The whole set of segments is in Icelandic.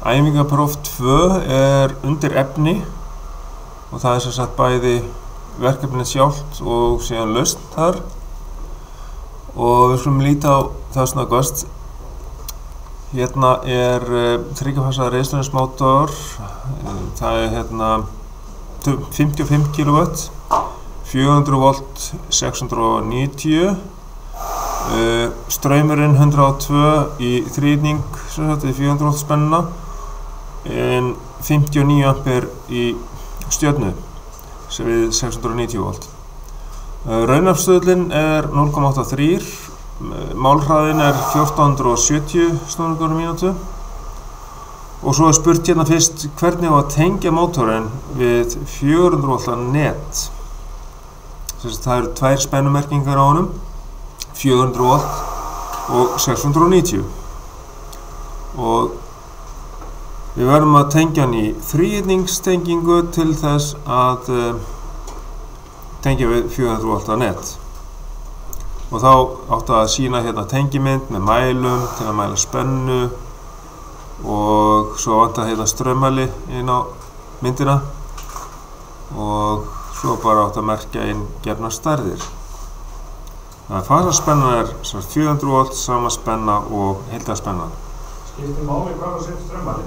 Æfingapróf 2 undir efni og það sem sagt bæði verkefnið sjálft og síðan lausn þar og við skulum líta á það snöggvast. Hérna 3-fasa reiðstrengsmótor, það 55 kW, 400 volt 690, straumurinn 102 í þrýðning, sem sagt við 400 volt spennuna, en 59 ampere í stjörnu, sem við 690 volt. Raunafstöðlinn 0,83, málhraðinn 1470 snúningar á mínútu og svo spurt hérna fyrst hvernig á að tengja mótorinn við 400 volta net. Það eru tvær spennumerkingar á honum, 400 volt og 690 og við verðum að tengja hann í þríhyrningstengingu til þess að tengja við 400 volta net og þá áttu að sýna hérna tengimynd með mælum til að mæla spennu og svo vantar hérna straummæli inn á myndina og svo bara áttu að merkja inn gefnar stærðir. Það fasaspennan 400 volt, sama spenna og heildarspenna. Skiptir máli hvað þú setur straummæli?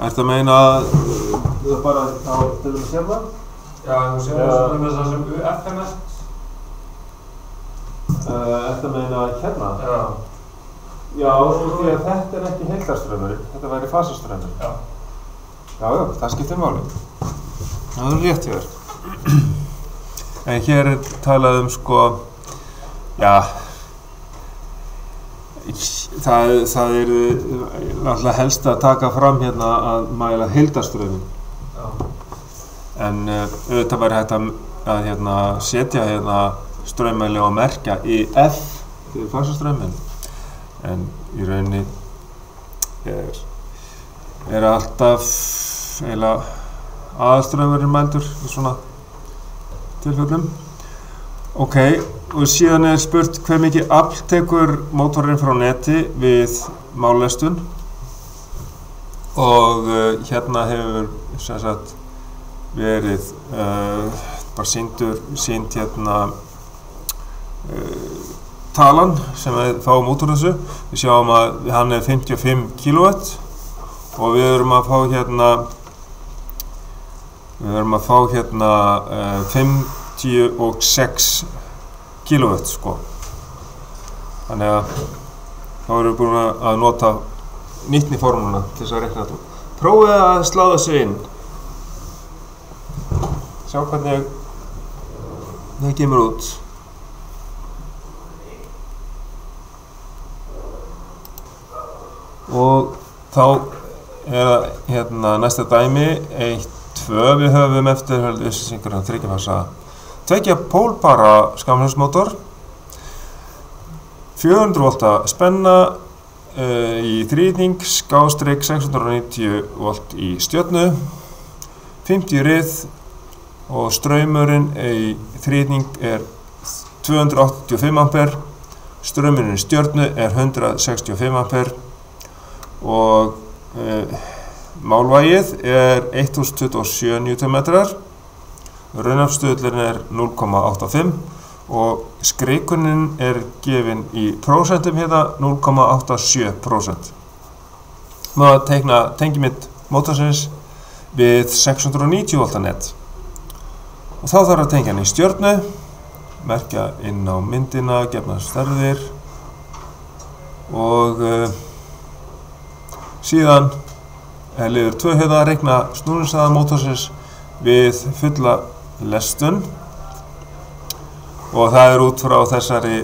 Ertu að meina það bara á til að sér það? Já, þú sér það með það sem UFMS. Ertu að meina hérna? Já. Já, því að þetta ekki heildarstraumurinn, þetta væri fasastraumurinn. Já. Já, það skiptir máli. Það rétt hjá þér. En hér talað sko, já, það náttúrulega helst að taka fram hérna að mæla heildarstrauminn. Já. En auðvitað væri hægt að hérna setja hérna straummæli og merkja í F fyrir fasastrauminn. En í rauninni alltaf eiginlega aðalstraumurinn mældur í svona tilfellum. Ok, og síðan spurt hve mikið afl tekur mótorinn frá neti við mállestun og hérna hefur sem sagt verið bara sýnd hérna talan sem við fáum út úr þessu. Við sjáum að hann 55 kW og við erum að fá hérna 56 kW sko. Þannig að þá erum við búin að nota nýtni formúluna til þess að reikna þetta. Prófið að slá þessu inn. Sjá hvernig það kemur út. Og þá hérna næsta dæmi 1-2 við höfum eftir upplýsingar 3-fasa 2 pólpara skamhjólsmótor, 400 volta spenna í þrýhyrning, / 690 volt í stjörnu, 50 rið og straumurinn í þrýhyrning 285 ampere, straumurinn í stjörnu 165 ampere og málvægið 1027 Nm, raunafstöðullinn 0,85 og skrikunin gefin í prósentum hérna 0,87%. Maður að teikna tengimynd mótorsins við 690 volta net og þá þarf að tengja hann í stjörnu, merkja inn á myndina, gefna stærðir og síðan liður 2 hérna að reikna snúningshraða mótorsins við fulla lestun og það út frá þessari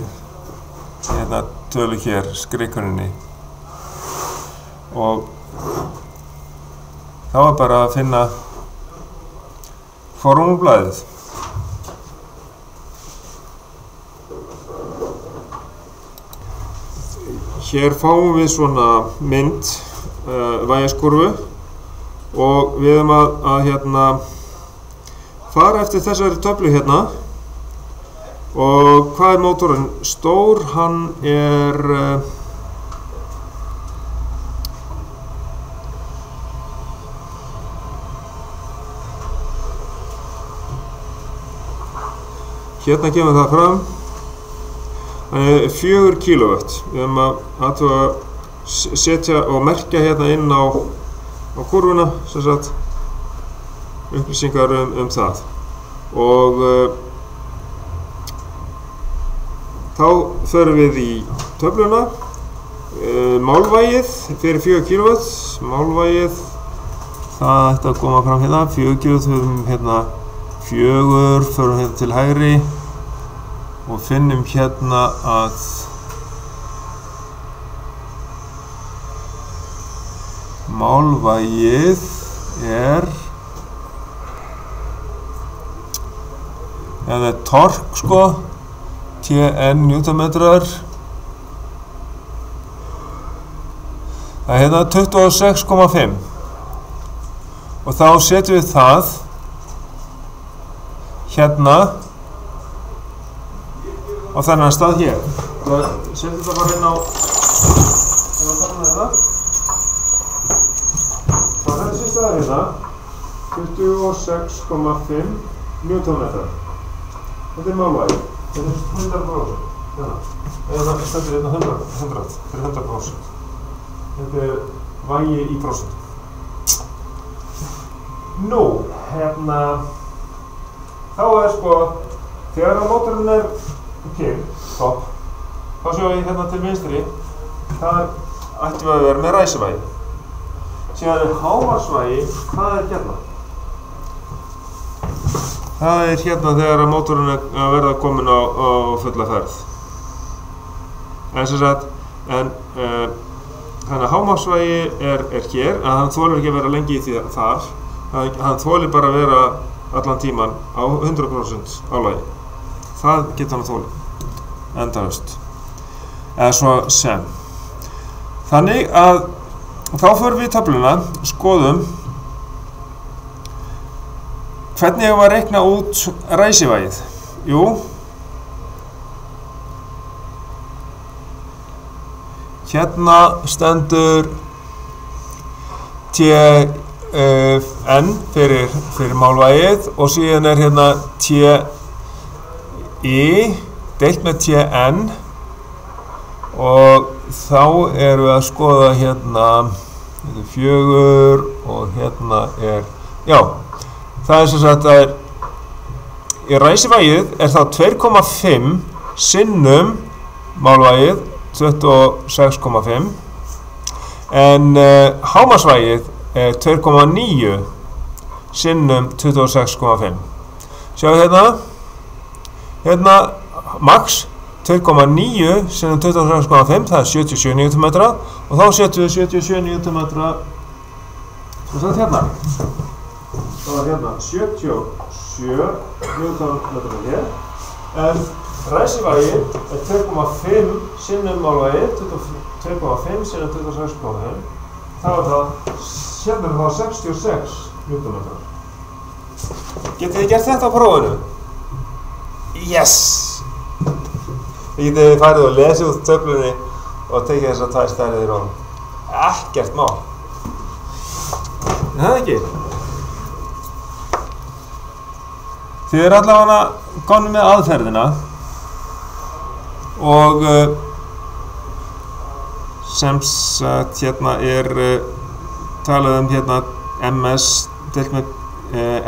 hérna tölu hér, skrikuninni og þá bara að finna formúlublaðið. Hér fáum við svona mynd vægiskurfu og við erum að hérna fara eftir þessari töflu hérna og hvað mótorinn stór? Hann hérna kemur það fram. Það er 4 kilowatt. Við höfum að setja og merkja hérna inn á kurvuna, sem sagt, upplýsingar það. Og þá förum við í töfluna. Málvægið fyrir 4 kilowatt. Málvægið, það ætti að koma fram hérna. 4 kilowatt, við höfum hérna 4, förum hérna til hægri og finnum hérna að málvægið það er tork sko, TN newtonmetrar. Það er hérna 26,5 og þá setjum við það hérna á þennan stað hér. Setjum það bara inn á þarna. Þessi staðar hérna 26,5 newtonmetrar. Þetta er málvægi. Þetta er 100%. Eða stendur hérna 100 fyrir 100%. Þetta er vægi í prósent. Nú, hérna þá sko, þegar að mótorinn er topp, þá sjáum við hérna til vinstri, þar ættum við að vera með ræsivægi. Síðan er hámarksvægi, það er hérna. Það er hérna þegar að mótorinn er að verða komin á fulla ferð. En sem sagt, þannig að hámarksvægi er hér, en hann þolir ekki að vera lengi í því þar. Hann þolir bara að vera allan tíman á 100% álagi. Það getur hann að þola endalaust. Eða svo sem. Þannig að þá förum við í töfluna, skoðum hvernig ég var að reikna út ræsivægið. Jú, hérna stendur TN fyrir málvægið og síðan er hérna TI deilt með TN og þá erum við að skoða hérna 4 og hérna já, það er sem sagt að í ræsivægið er þá 2,5 sinnum málvægið 26,5 en hámarksvægið er 2,9 sinnum 26,5. Sjáu hérna max 2,9 sinnum 26,5, það er 77 Nm og þá setjum við 77 Nm sem sagt hérna. Það var hérna 77 Nm hér en ræsivægið er 2,5 sinnum málvægið, 2,5 sinnum 26,5. Það var það, hérna er það 66 Nm. Getið þið gert þetta á prófinu? Yes! Þið getið farið og lesið út töflunni og tekið þessar 2 stærðir í rónum. Ekkert mál. Það ekki? Þið eru allavega konum með aðferðina og sem sagt hérna er talað hérna MS deilt með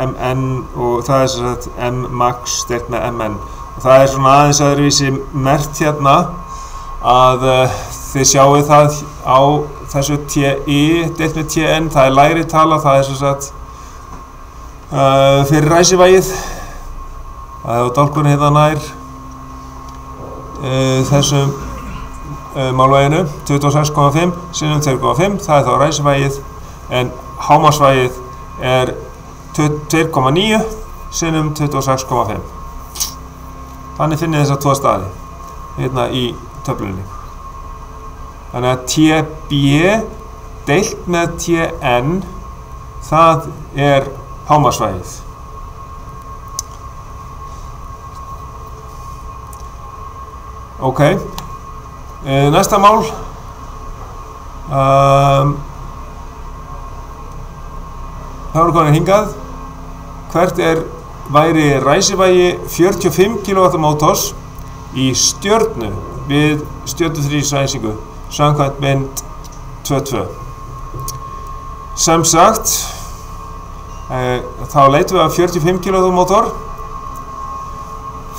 MN og það er sem sagt M-max deilt með MN og það er svona aðeins öðruvísi merkt hérna að þið sjáu það á þessu TI deilt með TN, það er lægri tala, það er sem sagt fyrir ræsivægið það er á dálkunni hérna nær þessum málvæginu 26,5 sinnum 2,5, það er þá ræsivægið en hámarksvægið er 2,9 sinnum 26,5. Þannig finnið þessar 2 staði hérna í töflunni. Þannig að TB deilt með TN það er hámarksvægið. Ok, næsta mál það voru komin hingað hvert er væri ræsivægi 45 kW mótors í stjörnu við stjörnuþrísræsingu samkvæmt mynd 2.2. Sem sagt, þá leitum við að 45 kW mótor,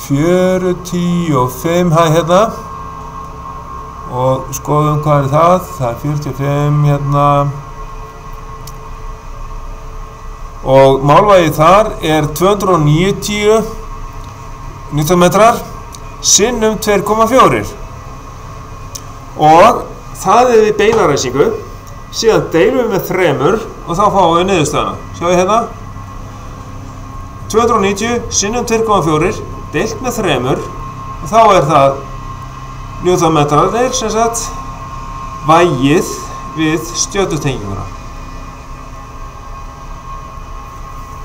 45 hérna og skoðum hvað það er 45 hérna og málvægið þar er 290 Newtonmetrar sinnum 2,4 og það er við beinaræsingu, síðan deilum við með 3 og þá fáum við niðurstöðuna. Sjáum við hérna 290 sinnum 2,4 deilt með 3 og þá er það Newtonmetrarnir, sem sagt vægið við stjörnutenginguna.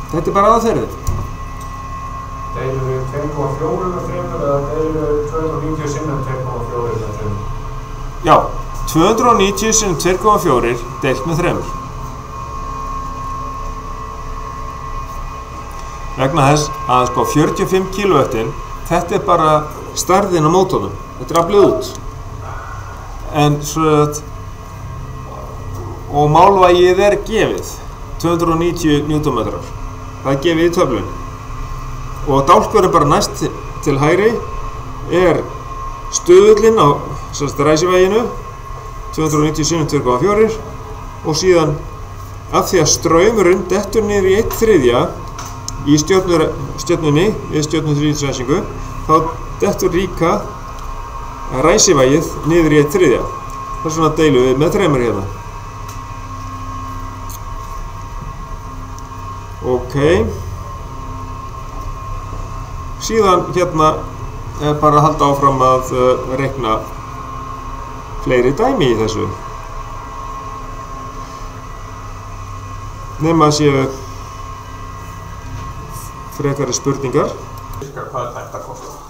Þetta er bara aðferðin. Deilum við 2,4 með 3 eða deilum við 290 sinnum 2,4 með 3? Já, 290 sinnum 2,4 deilt með 3. Vegna þess að sko 45 kW, þetta er bara stærðin á mótornum. Þetta er aflið út. En svo og málvægið er gefið 290 Newtonmetrar. Það er gefið í töflunni. Og dálkurinn bara næst til hægri er stöðullinn á ræsivæginu 290 sinnum 2,4 og síðan af því að straumurinn dettur niður í 1/3 í stjörnunni við stjörnuþrísræsingu, þá dettur líka ræsivægið niður í 1/3. Þess vegna deilum við með 3 hérna. Ok. Síðan hérna er bara að halda áfram að reikna fleiri dæmi í þessu. Nema séu frekari spurningar. Hvað þetta kostar?